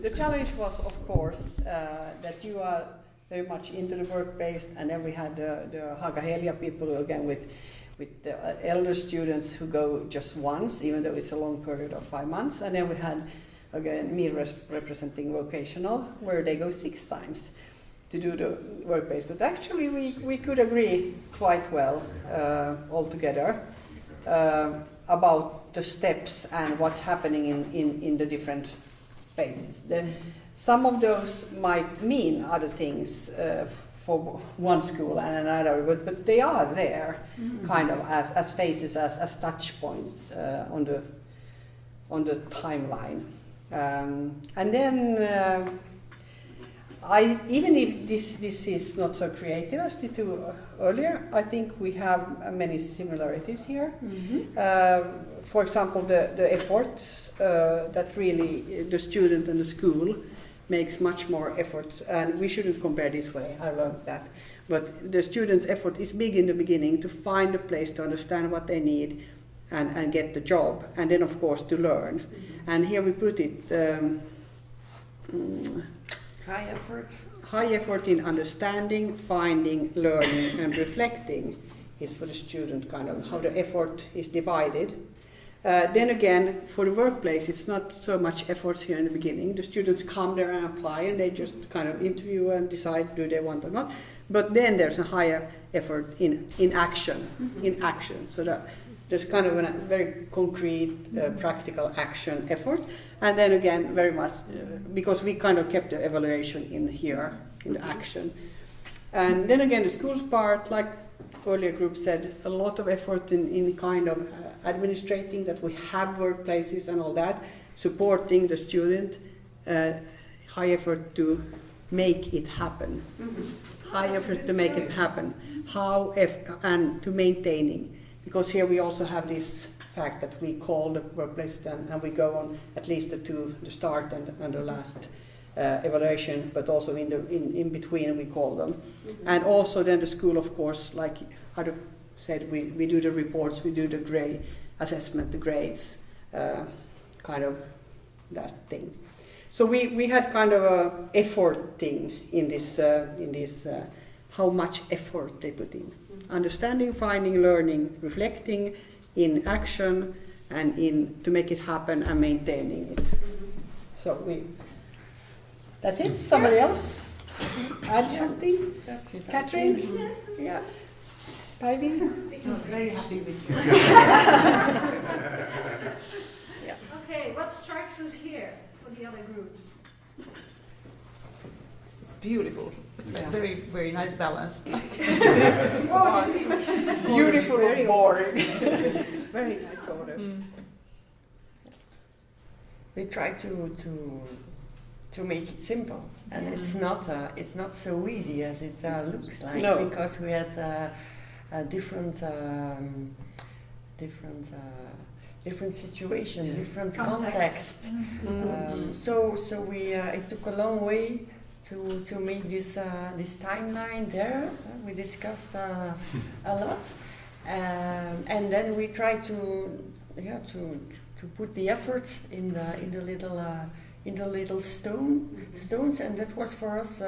the challenge was, of course, that you are very much into the work-based, and then we had the Hagahelia people again with the elder students who go just once, even though it's a long period of 5 months, and then we had again me representing vocational, where they go 6 times to do the work-based. But actually we could agree quite well all together about the steps and what's happening in the different phases. Some of those might mean other things for one school and another, but they are there, kind of as phases, as touch points on the timeline. And then even if this is not so creative as the two earlier, I think we have many similarities here. For example, the efforts that really the student and the school makes much more effort, and we shouldn't compare this way, I learned that. But the student's effort is big in the beginning to find a place to understand what they need and get the job, and then of course to learn. And here we put it high effort. High effort in understanding, finding, learning, and reflecting is for the student kind of how the effort is divided. Then again, for the workplace, it's not so much efforts here in the beginning. The students come there and apply, and they just kind of interview and decide do they want or not. But then there's a higher effort in action, So that there's kind of a very concrete, practical action effort. And then again, very much, because we kind of kept the evaluation in here, in the action. And then again, the schools part, like earlier group said, a lot of effort in kind of administrating that we have workplaces and all that, supporting the student, high effort to make it happen. High effort to make it happen. And to maintaining. Because here we also have this fact that we call the workplaces and we go on at least the start and the last evaluation, but also in between we call them. And also then the school, of course, like Adu said, we do the reports, we do the grade assessment, the grades, kind of that thing. So we had kind of a effort thing in this how much effort they put in. Understanding, finding, learning, reflecting, in action, and in to make it happen and maintaining it. So that's it. Somebody else add something? That's it. Catherine? Yeah. Päivi? I'm very happy with you. Okay, what strikes us here for the other groups? It's beautiful. It's like very, very nice balance. Beautiful or boring. Very nice order. We try to make it simple, and it's not so easy as it looks like. No. Because we had a different situation, different context. So we it took a long way to make this timeline there. We discussed a lot, and then we try to put the effort in the little stones, and that was for us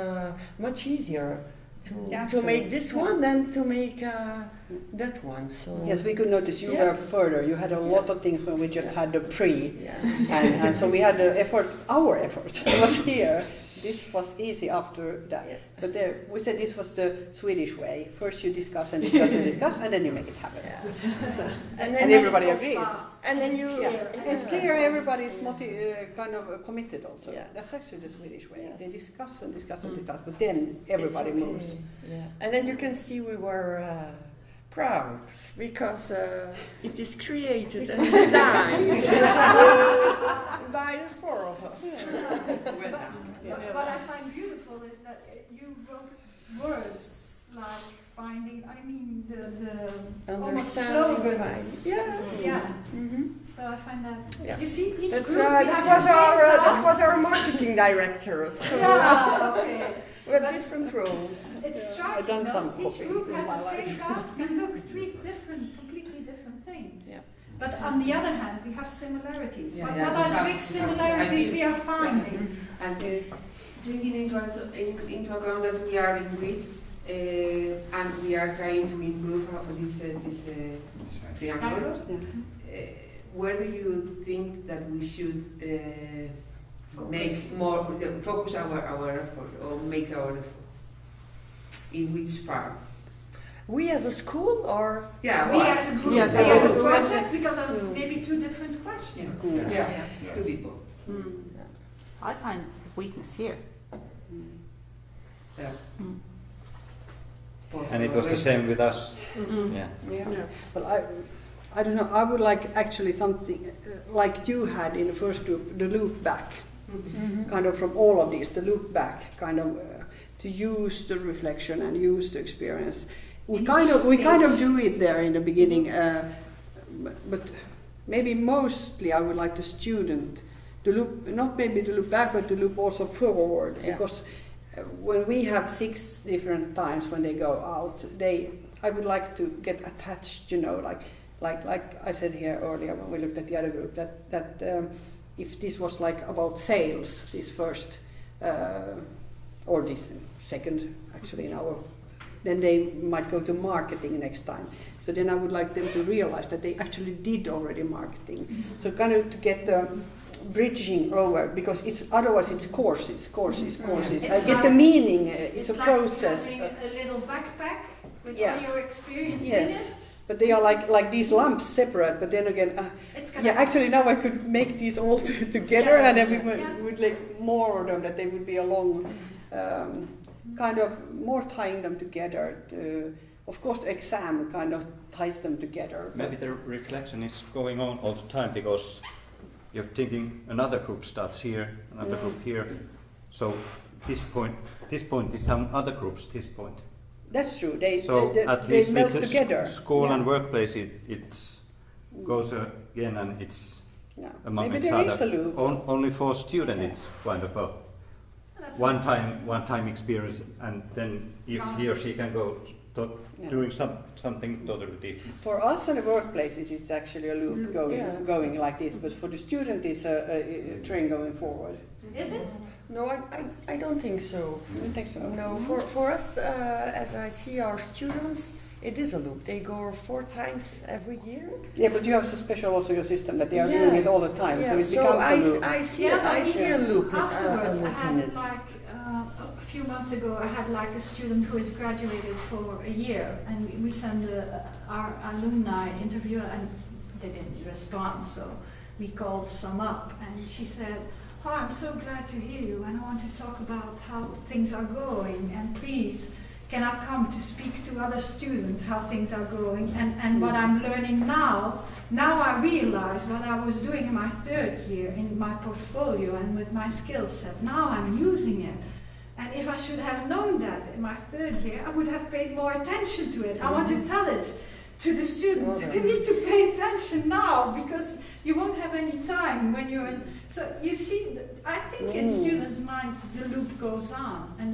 much easier to make this one than to make that one. So yes, we could notice you were further. You had a lot of things when we just had the pre, Yeah. and so we had the effort. Our effort was here. This was easy after that. Yeah. But we said this was the Swedish way. First you discuss and discuss and discuss, and then you make it happen. So, and everybody agrees. And then you, It's clear everybody's kind of committed also. Yeah. That's actually the Swedish way. Yes. They discuss and discuss and discuss, but then everybody It's okay. moves. Yeah. And then you can see we were proud because it is created and designed by the 4 of us. What I find beautiful is that you wrote words like finding, I mean the almost slogans. Yeah. So I find that, you see, each group That was our marketing director. So okay. with different roles. It's striking, I've done some each copying group in has my the same life. task and look, 3 completely different things. Yeah. But on the other hand, we have similarities. Yeah, What yeah, are the we big have- similarities I we are finding? And taking into account that we are in grid and we are trying to improve this triangle, where do you think that we should make more, focus our effort or make our effort? In which part? We as a school, or Yeah, We what? as a group, Yes, we as as a a group. project, because of maybe two different questions. Yeah, two people. I find weakness here. Yeah. And it was the same with us. Yeah. Yeah. Well, I don't know. I would like actually something like you had in the first group, the loop back, kind of from all of these, the loop back, kind of to use the reflection and use the experience. We In kind each of stage. do it there in the beginning, but maybe mostly I would like the student to loop, not maybe to look back, but to look also forward, Yeah. because when we have 6 different times when they go out, I would like to get attached, you know, like I said here earlier when we looked at the other group, that if this was like about sales, this first or this second actually in our, then they might go to marketing next time. So then I would like them to realize that they actually did already marketing. So kind of to get the bridging over, because it's otherwise it's courses. It's I get like- the meaning. It's a like process. having a little backpack with Yeah. all your experience Yes. in it. But they are like these lumps separate. But then again, It's gonna yeah, actually now I could make these all together, Yeah. and then we Yeah. would like more of them, that they would be a long, kind of more tying them together. Of course, the exam kind of ties them together. Maybe the reflection is going on all the time because you're thinking another group starts here, another group here. So this point is some other group's this point. That's true. They At they least melt with the together. school Yeah. and workplace, it goes again, and it's Yeah. among Maybe each there other. is a loop. Only for student, it's kind of a That's one time experience, and then if he or she can go Yeah. doing something totally different. For us in the workplaces, it's actually a loop going like this, but for the student, it's a train going forward. Is it? no, I don't think so. I don't think so. No, for us, as I see our students, it is a loop. They go 4 times every year. Yeah, but you have so special also your system that they are Yeah. doing it all the time, so Yeah, it becomes a loop. I see, Yeah, I but see a loop. Afterwards, a I loop had in it. like a few months ago, I had like a student who is graduated for a year, and we sent our alumni interview, and they didn't respond. So we called some up, and she said, "Oh, I'm so glad to hear you, and I want to talk about how things are going, and please, can I come to speak to other students how things are going, and what I'm learning now. Now I realize what I was doing in my 3rd year in my portfolio and with my skill set. Now I'm using it. And if I should have known that in my 3rd year, I would have paid more attention to it. I want to tell it to the students. They need to pay attention now, because you won't have any time when you're in. So you see, I think in students' mind the loop goes on, and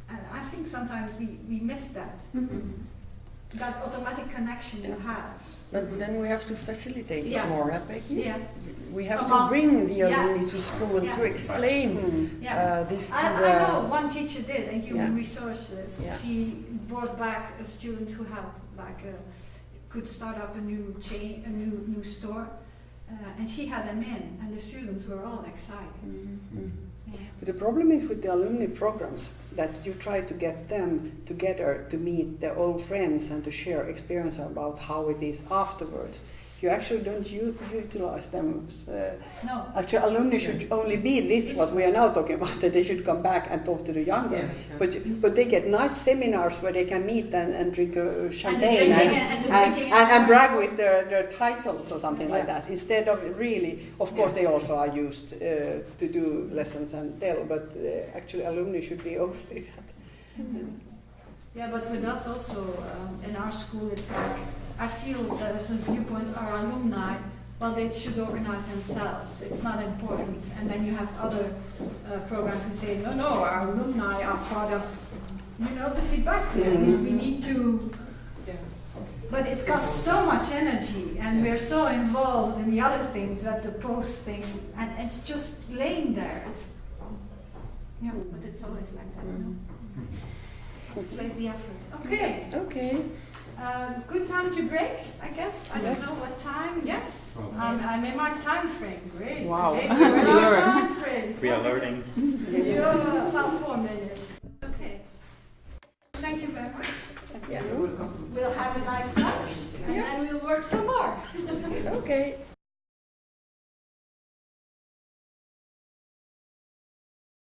I think sometimes we miss that. That automatic connection you have. But then we have to facilitate Yeah. it more, huh, Becky? Yeah. We have Among- to bring the yeah. alumni to school Yeah. to explain Yeah. this to I the... know one teacher did in human Yeah. resources. Yeah. She brought back a student who had could start up a new chain, a new store, and she had them in, and the students were all excited. Yeah. But the problem is with the alumni programs that you try to get them together to meet their old friends and to share experience about how it is afterwards. You actually don't utilize them. No. Actually, alumni should only be this, what we are now talking about, that they should come back and talk to the younger. But they get nice seminars where they can meet and drink champagne and brag with their titles or something like that. Instead of really, of course, they also are used to do lessons and tell, but actually alumni should be only that. Yeah, but with us also, in our school, it's like, I feel there's a viewpoint, our alumni, well, they should organize themselves. It's not important. And then you have other programs who say, no, our alumni are part of, the feedback. We need to but it costs so much energy, and we're so involved in the other things that the post thing, and it's just laying there. It's but it's always like that. It plays the effort. Okay. Okay. Good time to break, I guess. I don't know what time. Yes, I'm in my time frame. Great. Wow. Okay, we're in our time frame. We are learning. You're about 4 minutes. Okay. Thank you very much. Yeah. We'll have a nice lunch, and then we'll work some more. Okay.